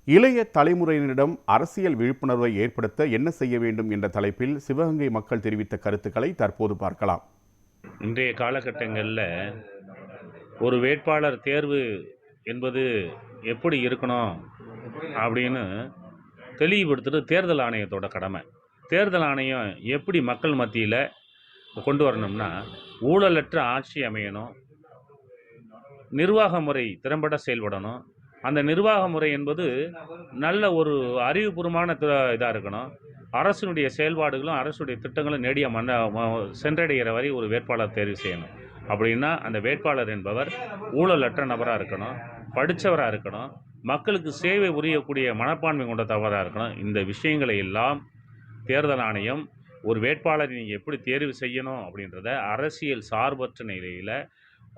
இளைய தலைமுறையினரிடம் அரசியல் விழிப்புணர்வை ஏற்படுத்த என்ன செய்ய வேண்டும் என்ற தலைப்பில் சிவகங்கை மக்கள் தெரிவித்த கருத்துக்களை தற்போது பார்க்கலாம். இன்றைய காலகட்டங்களில் ஒரு வேட்பாளர் தேர்வு என்பது எப்படி இருக்கணும் அப்படின்னு தெளிவுபடுத்துறது தேர்தல் ஆணையத்தோட கடமை. தேர்தல் ஆணையம் எப்படி மக்கள் மத்தியில் கொண்டு வரணும்னா, ஊழலற்ற ஆட்சி அமையணும், நிர்வாக முறை திறம்பட செயல்படணும். அந்த நிர்வாக முறை என்பது நல்ல ஒரு அறிவுபூர்வமான இதாக இருக்கணும். அரசினுடைய செயல்பாடுகளும் அரசுடைய திட்டங்களும் நேடிய சென்றடைகிற வரை ஒரு வேட்பாளர் தேர்வு செய்யணும். அப்படின்னா அந்த வேட்பாளர் என்பவர் ஊழலற்ற நபராக இருக்கணும், படித்தவராக இருக்கணும், மக்களுக்கு சேவை புரியக்கூடிய மனப்பான்மை கொண்ட தவறாக இருக்கணும். இந்த விஷயங்களை எல்லாம் தேர்தல் ஆணையம் ஒரு வேட்பாளரை நீங்கள் எப்படி தேர்வு செய்யணும் அப்படின்றத அரசியல் சார்பற்ற நிலையில்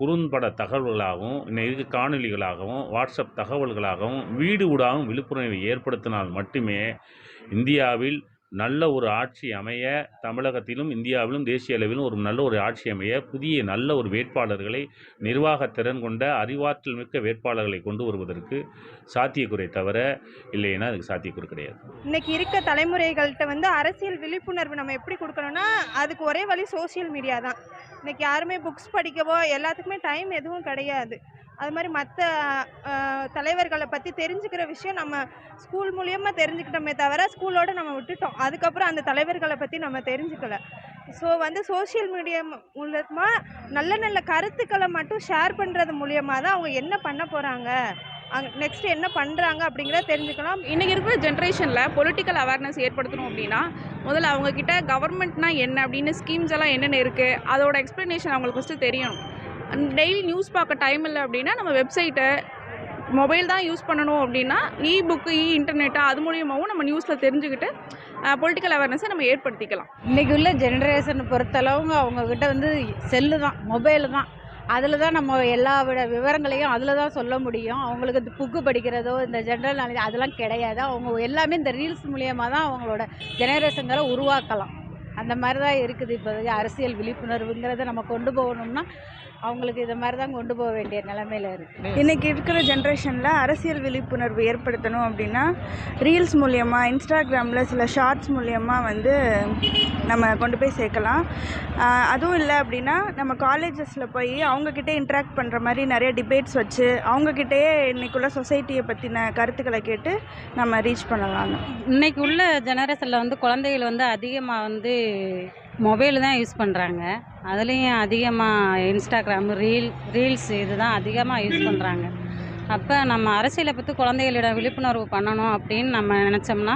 குறும்பட தகவல்களாகவும், இன்னைக்கு காணொலிகளாகவும், வாட்ஸ்அப் தகவல்களாகவும், வீடு ஊடாகவும் விழிப்புணர்வை ஏற்படுத்தினால் மட்டுமே இந்தியாவில் நல்ல ஒரு ஆட்சி அமைய, தமிழகத்திலும் இந்தியாவிலும் தேசிய அளவிலும் ஒரு நல்ல ஒரு ஆட்சி அமைய புதிய நல்ல ஒரு வேட்பாளர்களை, நிர்வாக திறன் கொண்ட அறிவாற்றல் மிக்க வேட்பாளர்களை கொண்டு வருவதற்கு சாத்தியக்குறை தவிர இல்லைன்னா அதுக்கு சாத்தியக்குறை கிடையாது. இன்னைக்கு இருக்க தலைமுறைகள்கிட்ட அரசியல் விழிப்புணர்வு நம்ம எப்படி கொடுக்கணும்னா, அதுக்கு ஒரே வழி சோசியல் மீடியா தான். இன்னைக்கு யாருமே புக்ஸ் படிக்கவோ எல்லாத்துக்குமே டைம் எதுவும் கிடையாது. அது மாதிரி மற்ற தலைவர்களை பற்றி தெரிஞ்சுக்கிற விஷயம் நம்ம ஸ்கூல் மூலியமாக தெரிஞ்சுக்கிட்டோமே தவிர ஸ்கூலோடு நம்ம விட்டுட்டோம். அதுக்கப்புறம் அந்த தலைவர்களை பற்றி நம்ம தெரிஞ்சுக்கல. ஸோ சோஷியல் மீடியா மூலமாக நல்ல நல்ல கருத்துக்களை மட்டும் ஷேர் பண்ணுறது மூலியமாக தான் அவங்க என்ன பண்ண போகிறாங்க, நெக்ஸ்ட் என்ன பண்ணுறாங்க அப்படிங்கிறத தெரிஞ்சுக்கலாம். இன்றைக்கி இருக்கிற ஜென்ரேஷனில் பொலிட்டிக்கல் அவேர்னஸ் ஏற்படுத்தணும் அப்படின்னா, முதல்ல அவங்கக்கிட்ட கவர்மெண்ட்னா என்ன அப்படின்னு ஸ்கீம்ஸ் எல்லாம் என்னென்ன இருக்குது அதோட எக்ஸ்ப்ளனேஷன் அவங்களுக்கு ஃபஸ்ட்டு தெரியணும். டெய்லி நியூஸ் பார்க்க டைம் இல்லை அப்படின்னா நம்ம வெப்சைட்டை, மொபைல் தான் யூஸ் பண்ணணும் அப்படின்னா புக்கு, இன்டர்நெட்டு அது மூலியமாகவும் நம்ம நியூஸில் தெரிஞ்சுக்கிட்டு பொலிட்டிக்கல் அவேர்னஸை நம்ம ஏற்படுத்திக்கலாம். இன்றைக்கி உள்ள ஜென்ரேஷனை பொறுத்தளவுங்க அவங்கக்கிட்ட செல்லு தான், மொபைலு தான். அதில் தான் நம்ம எல்லா விவரங்களையும் அதில் தான் சொல்ல முடியும். அவங்களுக்கு இந்த புக்கு படிக்கிறதோ இந்த ஜென்ரல் நாலேஜ் அதெல்லாம் கிடையாது. அவங்க எல்லாமே இந்த ரீல்ஸ் மூலியமாக தான் அவங்களோட ஜெனரேஷன்களை உருவாக்கலாம். அந்த மாதிரி தான் இருக்குது. இப்போ அரசியல் விழிப்புணர்வுங்கிறத நம்ம கொண்டு போகணும்னா அவங்களுக்கு இதை மாதிரி தான் கொண்டு போக வேண்டிய நிலைமையில் இருக்குது. இன்றைக்கி இருக்கிற ஜென்ரேஷனில் அரசியல் விழிப்புணர்வு ஏற்படுத்தணும் அப்படின்னா ரீல்ஸ் மூலியமாக, இன்ஸ்டாகிராமில் சில ஷார்ட்ஸ் மூலியமாக நம்ம கொண்டு போய் சேர்க்கலாம். அதுவும் இல்லை அப்படின்னா நம்ம காலேஜஸில் போய் அவங்கக்கிட்டே இன்ட்ராக்ட் பண்ணுற மாதிரி நிறைய டிபேட்ஸ் வச்சு அவங்கக்கிட்டேயே இன்றைக்குள்ள சொசைட்டியை பற்றின கருத்துக்களை கேட்டு நம்ம ரீச் பண்ணலாம். இன்றைக்கி உள்ள ஜெனரேஷனில் குழந்தைகள் அதிகமாக மொபைல் தான் யூஸ் பண்ணுறாங்க. அதுலேயும் அதிகமாக இன்ஸ்டாகிராமு, ரீல்ஸ் இது தான் அதிகமாக யூஸ் பண்ணுறாங்க. அப்போ நம்ம அரசியலை பற்றி குழந்தைகளிடம் விழிப்புணர்வு பண்ணணும் அப்படின்னு நம்ம நினச்சோம்னா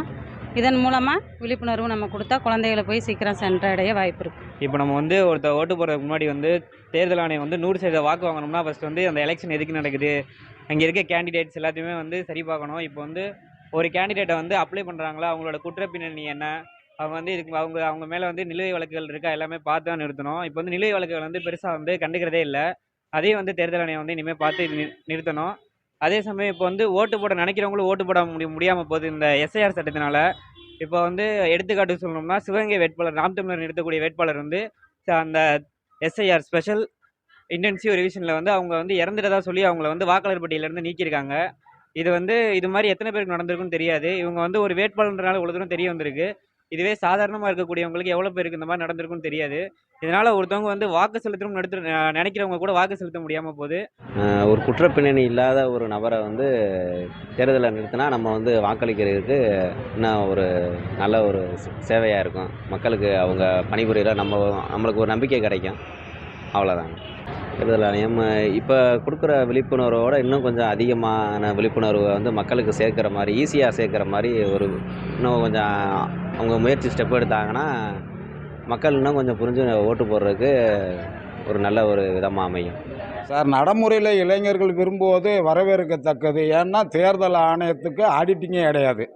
இதன் மூலமாக விழிப்புணர்வு நம்ம கொடுத்தா குழந்தைகளை போய் சீக்கிரம் சென்றடைய வாய்ப்பு இருக்குது. இப்போ நம்ம ஒருத்தர் ஓட்டு போடுறதுக்கு முன்னாடி தேர்தல் ஆணையம் 100% வாக்கு வாங்கணும்னா ஃபஸ்ட் அந்த எலெக்ஷன் எதுக்கு நடக்குது, அங்கே இருக்க கேண்டிடேட்ஸ் எல்லாத்தையுமே சரி பார்க்கணும். இப்போ ஒரு கேண்டிடேட்டை அப்ளை பண்ணுறாங்களா, அவங்களோட குற்ற பின்னணி என்ன, அவங்க இதுக்கு அவங்க மேலே நிலுவை வழக்குகள் இருக்கா எல்லாமே பார்த்து தான் நிறுத்தணும். இப்போ நிலுவை வழக்குகள் பெருசாக கண்டுக்கிறதே இல்லை. அதையும் தேர்தல் ஆணையம் இனிமேல் பார்த்து நிறுத்தணும். அதே சமயம் இப்போ ஓட்டு போட நினைக்கிறவங்களும் ஓட்டு போட முடியாமல் போகுது இந்த எஸ்ஐஆர் சட்டத்தினால. இப்போ எடுத்துக்காட்டு சொல்லணும்னா, சிவகங்கை வேட்பாளர் நாம் தமிழர் நிறுத்தக்கூடிய வேட்பாளர் அந்த எஸ்ஐஆர் ஸ்பெஷல் இன்டென்சிவ் ரிவிஷனில் அவங்க இறந்துட்டதா சொல்லி அவங்கள வாக்காளர் பட்டியலிருந்து நீக்கியிருக்காங்க. இது மாதிரி எத்தனை பேருக்கு நடந்திருக்குன்னு தெரியாது. இவங்க ஒரு வேட்பாளர்ன்றனால இவ்வளோ தூரம் தெரிய வந்திருக்கு. இதுவே சாதாரணமாக இருக்கக்கூடியவங்களுக்கு எவ்வளோ பேருக்கு இந்த மாதிரி நடந்திருக்குன்னு தெரியாது. இதனால் ஒருத்தவங்க வாக்கு செலுத்தணும்னு நினைக்கிறவங்க கூட வாக்கு செலுத்த முடியாமல் போகுது. ஒரு குற்றப்பின்னணி இல்லாத ஒரு நபரை தேர்தலில் நிறுத்தினா நம்ம வாக்களிக்கிறதுக்கு இன்னும் ஒரு நல்ல ஒரு சேவையாக இருக்கும். மக்களுக்கு அவங்க பணிபுரியிற நம்மளுக்கு ஒரு நம்பிக்கை கிடைக்கும். அவ்வளோதாங்க. தேர்தல் ஆணையம் இப்போ கொடுக்குற விழிப்புணர்வோடு இன்னும் கொஞ்சம் அதிகமான விழிப்புணர்வை மக்களுக்கு சேர்க்குற மாதிரி, ஈஸியாக சேர்க்குற மாதிரி இன்னும் கொஞ்சம் அவங்க முயற்சி ஸ்டெப் எடுத்தாங்கன்னா மக்கள் இன்னும் கொஞ்சம் புரிஞ்சு ஓட்டு போடுறதுக்கு ஒரு நல்ல ஒரு விதமாக அமையும். சார், நடைமுறையில் இளைஞர்கள் விரும்புவது வரவேற்கத்தக்கது. ஏன்னா தேர்தல் ஆணையத்துக்கு ஆடிட்டிங்கே கிடையாது.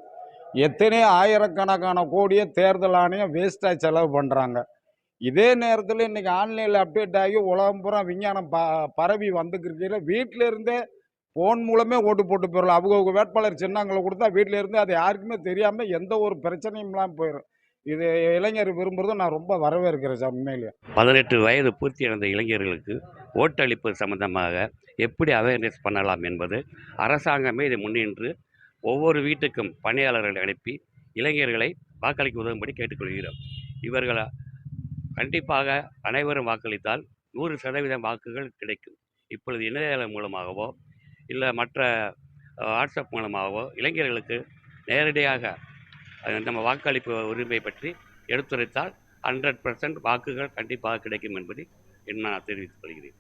எத்தனை ஆயிரக்கணக்கான கோடியை தேர்தல் ஆணையம் வேஸ்ட்டாக செலவு பண்ணுறாங்க. இதே நேரத்தில் இன்றைக்கி ஆன்லைனில் அப்டேட் ஆகி உலகம் பூரா விஞ்ஞானம் பரவி வந்துக்கிற வீட்டில் இருந்தே ஃபோன் மூலமே ஓட்டு போட்டு போயிடலாம். அவங்க வேட்பாளர் சின்னங்களை கொடுத்தா வீட்டில் இருந்து அது யாருக்குமே தெரியாமல் எந்த ஒரு பிரச்சனையும் இல்லாமல் போயிடும். இது இளைஞர் விரும்புகிறதும் நான் ரொம்ப வரவேற்கிறேன் சார். உண்மையிலேயே 18 வயது பூர்த்தி அடைந்த இளைஞர்களுக்கு ஓட்டளிப்பு சம்பந்தமாக எப்படி அவேர்னஸ் பண்ணலாம் என்பது அரசாங்கமே இதை முன்னின்று ஒவ்வொரு வீட்டுக்கும் பணியாளர்களை அனுப்பி இளைஞர்களை வாக்களிக்க உதவும்படி கேட்டுக்கொள்கிறோம். இவர்கள் கண்டிப்பாக அனைவரும் வாக்களித்தால் 100% வாக்குகள் கிடைக்கும். இப்பொழுது இணையதளம் மூலமாகவோ இல்லை மற்ற வாட்ஸ்அப் மூலமாகவோ இளைஞர்களுக்கு நேரடியாக நம்ம வாக்களிப்பு உரிமை பற்றி எடுத்துரைத்தால் 100% வாக்குகள் கண்டிப்பாக கிடைக்கும் என்பதை நான் தெரிவித்துக் கொள்கிறேன்.